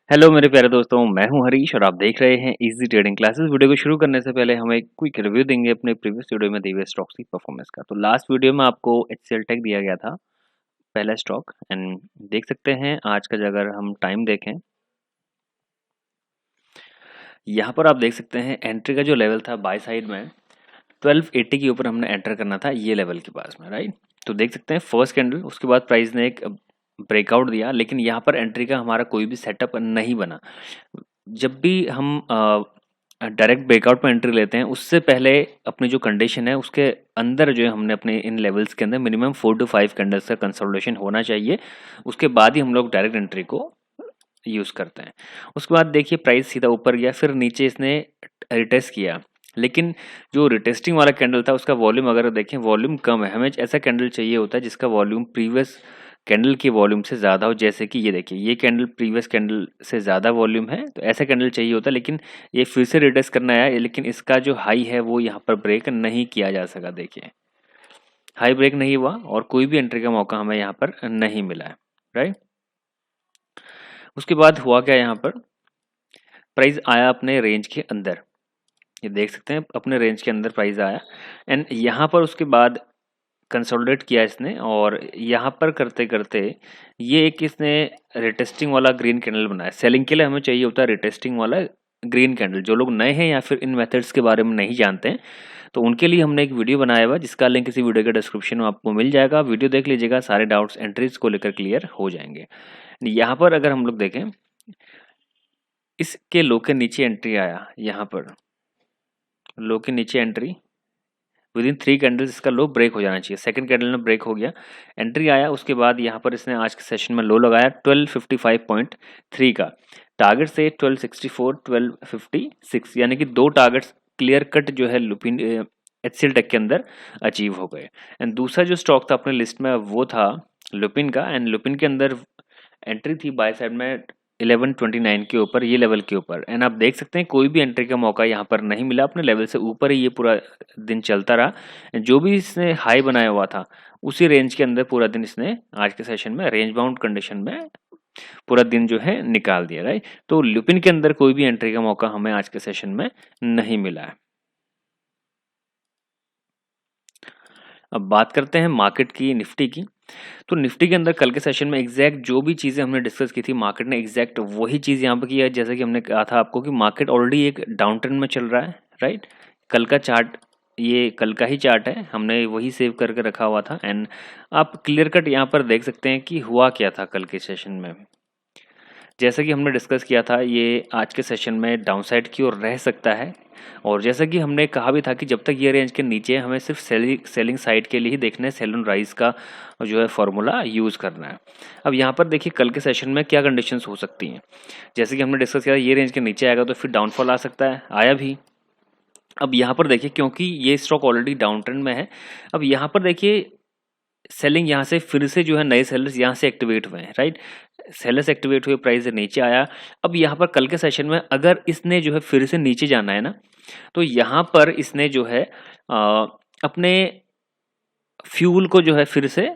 Hello मेरे प्यारे दोस्तों, मैं हूं हरीश और आप देख रहे हैं इजी ट्रेडिंग क्लासेस। वीडियो को शुरू करने से पहले हम एक क्विक रिव्यू देंगे अपने प्रीवियस वीडियो में दिए हुए स्टॉक्स की परफॉर्मेंस का। तो लास्ट वीडियो में आपको एचसीएल टेक दिया गया था, पहला स्टॉक। एंड देख सकते हैं आज का अगर हम टाइम देखें, यहाँ पर आप देख सकते हैं एंट्री का जो लेवल था बाय साइड में 1280 के ऊपर हमने एंटर करना था, ये लेवल के पास में, राइट। तो देख सकते हैं फर्स्ट कैंडल, उसके बाद प्राइस ने एक ब्रेकआउट दिया, लेकिन यहाँ पर एंट्री का हमारा कोई भी सेटअप नहीं बना। जब भी हम डायरेक्ट ब्रेकआउट में एंट्री लेते हैं, उससे पहले अपनी जो कंडीशन है उसके अंदर जो है हमने अपने इन लेवल्स के अंदर मिनिमम 4 to 5 कैंडल्स का कंसोलिडेशन होना चाहिए। उसके बाद ही हम लोग डायरेक्ट एंट्री को यूज़ करते हैं। उसके बाद देखिए प्राइस सीधा ऊपर गया, फिर नीचे इसने रिटेस्ट किया, लेकिन जो रिटेस्टिंग वाला कैंडल था उसका वॉल्यूम अगर देखें, वॉल्यूम कम है। हमें ऐसा कैंडल चाहिए होता है जिसका वॉल्यूम प्रीवियस कैंडल के वॉल्यूम से ज़्यादा हो। जैसे कि ये देखिए, ये कैंडल प्रीवियस कैंडल से ज़्यादा वॉल्यूम है, तो ऐसा कैंडल चाहिए होता है। लेकिन ये फिर से रिटेस्ट करना है, लेकिन इसका जो हाई है वो यहाँ पर ब्रेक नहीं किया जा सका। देखिए हाई ब्रेक नहीं हुआ और कोई भी एंट्री का मौका हमें यहाँ पर नहीं मिला है, राइट। उसके बाद हुआ क्या, यहाँ पर प्राइस आया अपने रेंज के अंदर, ये देख सकते हैं अपने रेंज के अंदर प्राइस आया। एंड यहाँ पर उसके बाद कंसोलिडेट किया इसने, और यहाँ पर करते करते ये एक इसने रिटेस्टिंग वाला ग्रीन कैंडल बनाया। सेलिंग के लिए हमें चाहिए होता है रिटेस्टिंग वाला ग्रीन कैंडल। जो लोग नए हैं या फिर इन मेथड्स के बारे में नहीं जानते हैं, तो उनके लिए हमने एक वीडियो बनाया हुआ जिसका लिंक इसी वीडियो के डिस्क्रिप्शन में आपको मिल जाएगा। वीडियो देख लीजिएगा, सारे डाउट्स एंट्रीज को लेकर क्लियर हो जाएंगे। यहाँ पर अगर हम लोग देखें, इसके लो के नीचे एंट्री आया, यहाँ पर लो के नीचे एंट्री विदिन 3 कैंडल्स इसका लो ब्रेक हो जाना चाहिए। सेकंड कैंडल में ब्रेक हो गया, एंट्री आया। उसके बाद यहाँ पर इसने आज के सेशन में लो लगाया 1255.3 का, टारगेट से 1264 1256, यानी कि 2 टारगेट्स क्लियर कट जो है लुपिन एचसीएल टेक के अंदर अचीव हो गए। एंड दूसरा जो स्टॉक था अपने लिस्ट में वो था लुपिन का। एंड लुपिन के अंदर एंट्री थी बाय साइड में 1129 के ऊपर, ये लेवल के ऊपर। एंड आप देख सकते हैं कोई भी एंट्री का मौका यहाँ पर नहीं मिला, अपने लेवल से ऊपर ही ये पूरा दिन चलता रहा। जो भी इसने हाई बनाया हुआ था उसी रेंज के अंदर पूरा दिन इसने आज के सेशन में रेंज बाउंड कंडीशन में पूरा दिन जो है निकाल दिया, राइट। तो लुपिन के अंदर कोई भी एंट्री का मौका हमें आज के सेशन में नहीं मिला है। अब बात करते हैं मार्केट की, निफ्टी की। तो निफ्टी के अंदर कल के सेशन में एग्जैक्ट जो भी चीज़ें हमने डिस्कस की थी, मार्केट ने एग्जैक्ट वही चीज़ यहाँ पर किया है। जैसे कि हमने कहा था आपको कि मार्केट ऑलरेडी एक डाउन ट्रेंड में चल रहा है, राइट। कल का चार्ट, ये कल का ही चार्ट है, हमने वही सेव करके रखा हुआ था। एंड आप क्लियर कट यहाँ पर देख सकते हैं कि हुआ क्या था कल के सेशन में। जैसा कि हमने डिस्कस किया था, ये आज के सेशन में डाउनसाइड की ओर रह सकता है। और जैसा कि हमने कहा भी था कि जब तक ये रेंज के नीचे है, हमें सिर्फ सेलिंग साइड के लिए ही देखना है, सेल ऑन राइज का जो है फॉर्मूला यूज़ करना है। अब यहाँ पर देखिए कल के सेशन में क्या कंडीशंस हो सकती हैं। जैसे कि हमने डिस्कस किया, ये रेंज के नीचे आएगा तो फिर डाउनफॉल आ सकता है, आया भी। अब यहाँ पर देखिए, क्योंकि ये स्टॉक ऑलरेडी डाउन ट्रेंड में है, अब यहाँ पर देखिए सेलिंग यहाँ से फिर से जो है नए सेलर्स यहाँ से एक्टिवेट हुए हैं, राइट। सेलर्स एक्टिवेट हुए, प्राइस से नीचे आया। अब यहाँ पर कल के सेशन में अगर इसने जो है फिर से नीचे जाना है ना, तो यहाँ पर इसने जो है अपने फ्यूल को जो है फिर से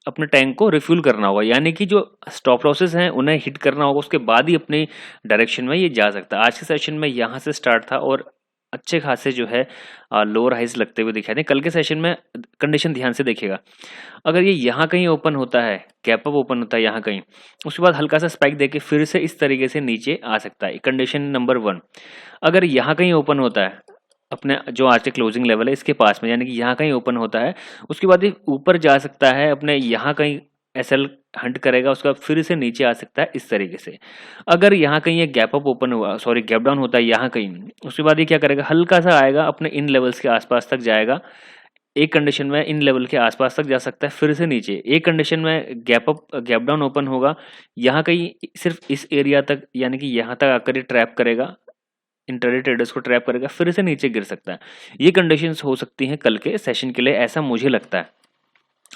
अपने टैंक को रिफ्यूल करना होगा, यानी कि जो स्टॉप लॉसेस हैं उन्हें हिट करना होगा, उसके बाद ही अपनी डायरेक्शन में ये जा सकता है। आज के सेशन में यहाँ से स्टार्ट था और अच्छे खासे जो है लोअर हाइज लगते हुए दिखाई दे। कल के सेशन में कंडीशन ध्यान से देखिएगा, अगर ये यहाँ कहीं ओपन होता है, गैप अप ओपन होता है यहाँ कहीं, उसके बाद हल्का सा स्पाइक देके फिर से इस तरीके से नीचे आ सकता है। कंडीशन नंबर 1, अगर यहाँ कहीं ओपन होता है अपने जो आज के क्लोजिंग लेवल है इसके पास में, यानी कि यहाँ कहीं ओपन होता है, उसके बाद ये ऊपर जा सकता है, अपने यहाँ कहीं एसएल हंट करेगा, उसका फिर से नीचे आ सकता है इस तरीके से। अगर यहाँ कहीं ये गैप अप ओपन हुआ, सॉरी गैप डाउन होता है यहाँ कहीं, उसके बाद ये क्या करेगा, हल्का सा आएगा, अपने इन लेवल्स के आसपास तक जाएगा। एक कंडीशन में इन लेवल के आसपास तक जा सकता है, फिर से नीचे। एक कंडीशन में गैप डाउन ओपन होगा, यहाँ कहीं सिर्फ इस एरिया तक, यानी कि यहाँ तक आकर ये ट्रैप करेगा, इंट्राडे ट्रेडर्स को ट्रैप करेगा, फिर से नीचे गिर सकता है। ये कंडीशंस हो सकती हैं कल के सेशन के लिए, ऐसा मुझे लगता है।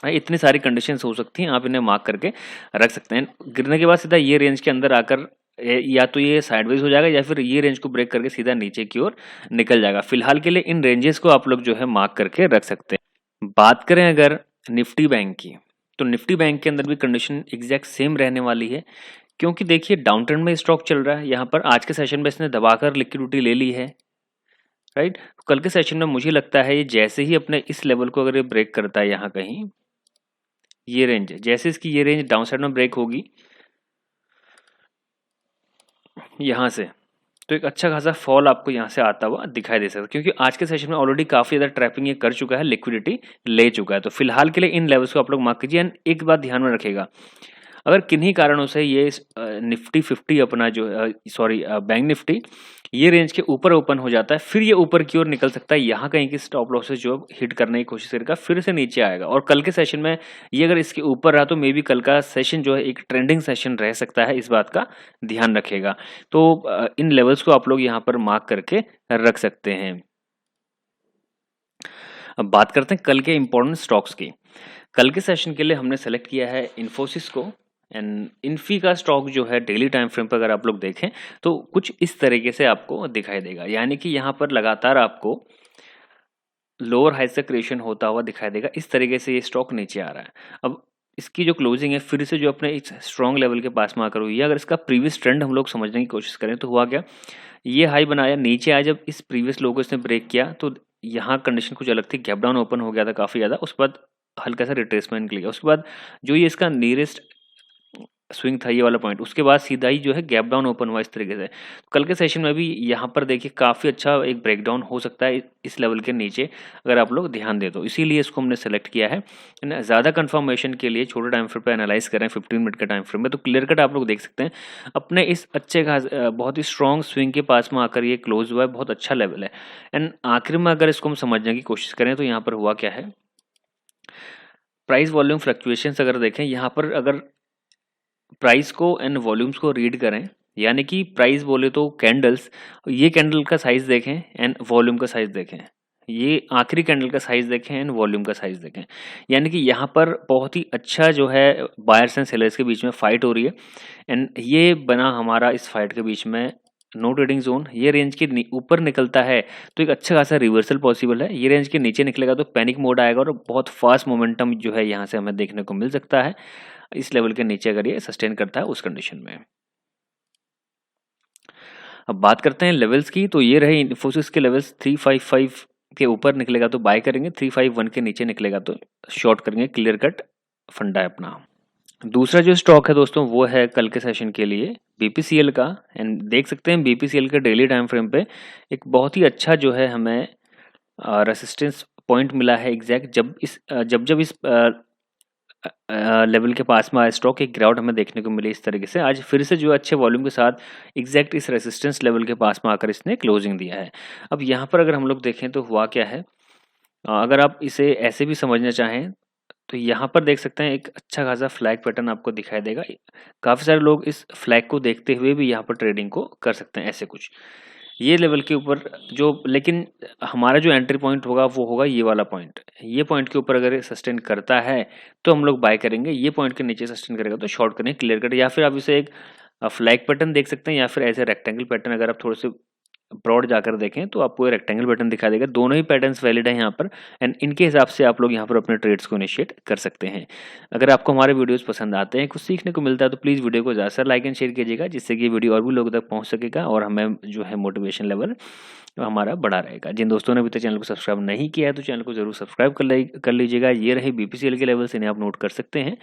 इतनी सारी कंडीशंस हो सकती हैं, आप इन्हें मार्क करके रख सकते हैं। गिरने के बाद सीधा ये रेंज के अंदर आकर या तो ये साइडवेज हो जाएगा या फिर ये रेंज को ब्रेक करके सीधा नीचे की ओर निकल जाएगा। फिलहाल के लिए इन रेंजेस को आप लोग जो है मार्क करके रख सकते हैं। बात करें अगर निफ्टी बैंक की, तो निफ्टी बैंक के अंदर भी कंडीशन एग्जैक्ट सेम रहने वाली है। क्योंकि देखिए डाउन ट्रेंड में स्टॉक चल रहा है, यहाँ पर आज के सेशन में इसने दबाकर लिक्विडिटी ले ली है, राइट। कल के सेशन में मुझे लगता है ये जैसे ही अपने इस लेवल को अगर ये ब्रेक करता है, यहाँ कहीं ये रेंज है, जैसे इसकी ये रेंज डाउन साइड में ब्रेक होगी यहाँ से, तो एक अच्छा खासा फॉल आपको यहाँ से आता हुआ दिखाई दे सकता है, क्योंकि आज के सेशन में ऑलरेडी काफी ज्यादा ट्रैपिंग ये कर चुका है, लिक्विडिटी ले चुका है। तो फिलहाल के लिए इन लेवल्स को आप लोग मार्क कीजिए। एंड एक बात ध्यान में रखेगा, अगर किन्हीं कारणों से ये निफ्टी 50 अपना जो बैंक निफ्टी ये रेंज के ऊपर ओपन हो जाता है, फिर ये ऊपर की ओर निकल सकता है, यहाँ कहीं की स्टॉप लॉसेस जो हिट करने की कोशिश करेगा, फिर से नीचे आएगा। और कल के सेशन में ये अगर इसके ऊपर रहा तो मे बी कल का सेशन जो है एक ट्रेंडिंग सेशन रह सकता है, इस बात का ध्यान रखेगा। तो इन लेवल्स को आप लोग यहाँ पर मार्क करके रख सकते हैं। अब बात करते हैं कल के इंपॉर्टेंट स्टॉक्स की। कल के सेशन के लिए हमने सेलेक्ट किया है इन्फोसिस को। एंड इन्फी का स्टॉक जो है डेली टाइम फ्रेम पर अगर आप लोग देखें तो कुछ इस तरीके से आपको दिखाई देगा, यानी कि यहाँ पर लगातार आपको लोअर हाई से क्रिएशन होता हुआ दिखाई देगा। इस तरीके से ये स्टॉक नीचे आ रहा है। अब इसकी जो क्लोजिंग है फिर से जो अपने इस स्ट्रॉन्ग लेवल के पास में आकर हुई है, अगर इसका प्रीवियस ट्रेंड हम लोग समझने की कोशिश करें तो हुआ क्या, ये हाई बनाया, नीचे आया, जब इस प्रीवियस लो को इसने ब्रेक किया तो यहाँ कंडीशन कुछ अलग थी, गैप डाउन ओपन हो गया था काफी ज्यादा, उसके बाद हल्का सा रिट्रेसमेंट लिया, उसके बाद जो ये इसका नियरेस्ट स्विंग था ये वाला पॉइंट, उसके बाद सीधा ही जो है गैप डाउन ओपन हुआ इस तरीके से। कल के सेशन में भी यहाँ पर देखिए काफी अच्छा एक ब्रेकडाउन हो सकता है इस लेवल के नीचे, अगर आप लोग ध्यान दे तो, इसीलिए इसको हमने सेलेक्ट किया है। ज्यादा कंफर्मेशन के लिए छोटे टाइम फ्रेम पे एनालाइज करें 15 मिनट के टाइम फ्रेम में, तो क्लियर कट आप लोग देख सकते हैं अपने इस अच्छे खास बहुत ही स्ट्रॉन्ग स्विंग के पास में आकर ये क्लोज हुआ है, बहुत अच्छा लेवल है। एंड आखिर में अगर इसको हम समझने की कोशिश करें तो यहाँ पर हुआ क्या है, प्राइस वॉल्यूम फ्लक्चुएशंस अगर देखें, यहाँ पर अगर प्राइस को एंड वॉल्यूम्स को रीड करें, यानी कि प्राइस बोले तो कैंडल्स, ये कैंडल का साइज देखें एंड वॉल्यूम का साइज देखें, ये आखिरी कैंडल का साइज देखें एंड वॉल्यूम का साइज देखें, यानी कि यहाँ पर बहुत ही अच्छा जो है बायर्स एंड सेलर्स के बीच में फाइट हो रही है। एंड ये बना हमारा इस फाइट के बीच में नो ट्रेडिंग जोन, ये रेंज के ऊपर निकलता है तो एक अच्छा खासा रिवर्सल पॉसिबल है, ये रेंज के नीचे निकलेगा तो पैनिक मोड आएगा और बहुत फास्ट मोमेंटम जो है यहाँ से हमें देखने को मिल सकता है इस लेवल के नीचे अगर ये सस्टेन करता है उस कंडीशन में। अब बात करते हैं लेवल्स की, तो ये रहे इन्फोसिस के लेवल्स। 355 के ऊपर निकलेगा तो बाय करेंगे, 351 के नीचे निकलेगा तो शॉर्ट करेंगे, क्लियर कट फंडा है अपना। दूसरा जो स्टॉक है दोस्तों वो है कल के सेशन के लिए बीपीसीएल का। एंड देख सकते हैं बीपीसीएल के डेली टाइम फ्रेम पे एक बहुत ही अच्छा जो है हमें रेसिस्टेंस पॉइंट मिला है एग्जैक्ट, जब इस लेवल के पास में आया स्टॉक, एक गिरावट हमें देखने को मिली इस तरीके से। आज फिर से जो अच्छे वॉल्यूम के साथ एग्जैक्ट इस रेसिस्टेंस लेवल के पास में आकर इसने क्लोजिंग दिया है। अब यहाँ पर अगर हम लोग देखें तो हुआ क्या है, अगर आप इसे ऐसे भी समझना चाहें तो यहाँ पर देख सकते हैं एक अच्छा खासा फ्लैग पैटर्न आपको दिखाई देगा। काफ़ी सारे लोग इस फ्लैग को देखते हुए भी यहाँ पर ट्रेडिंग को कर सकते हैं ऐसे कुछ, ये लेवल के ऊपर जो, लेकिन हमारा जो एंट्री पॉइंट होगा वो होगा ये वाला पॉइंट। ये पॉइंट के ऊपर अगर सस्टेन करता है तो हम लोग बाय करेंगे, ये पॉइंट के नीचे सस्टेन करेगा तो शॉर्ट करेंगे, क्लियर कट। या फिर आप इसे एक फ्लैग पैटर्न देख सकते हैं, या फिर ऐसे रेक्टेंगल पैटर्न, अगर आप थोड़े से ब्रॉड जाकर देखें तो आपको रेक्टेंगल पैटर्न दिखा देगा। दोनों ही पैटर्न्स वैलिड है यहाँ पर, एंड इनके हिसाब से आप लोग यहाँ पर अपने ट्रेड्स को इनिशिएट कर सकते हैं। अगर आपको हमारे वीडियोस पसंद आते हैं, कुछ सीखने को मिलता है, तो प्लीज़ वीडियो को ज़्यादा लाइक एंड शेयर कीजिएगा, जिससे कि वीडियो और भी लोगों तक पहुँच सकेगा और हमें जो है मोटिवेशन लेवल हमारा बढ़ा रहेगा। जिन दोस्तों ने अभी तक चैनल को सब्सक्राइब नहीं किया है तो चैनल को जरूर सब्सक्राइब कर लीजिएगा। ये रहे बीपीसीएल के लेवल्स, इन्हें आप नोट कर सकते हैं।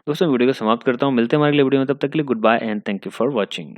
दोस्तों वीडियो को समाप्त करता हूँ, मिलते हैं हमारे अगले वीडियो में, तब तक के लिए goodbye and thank you for watching.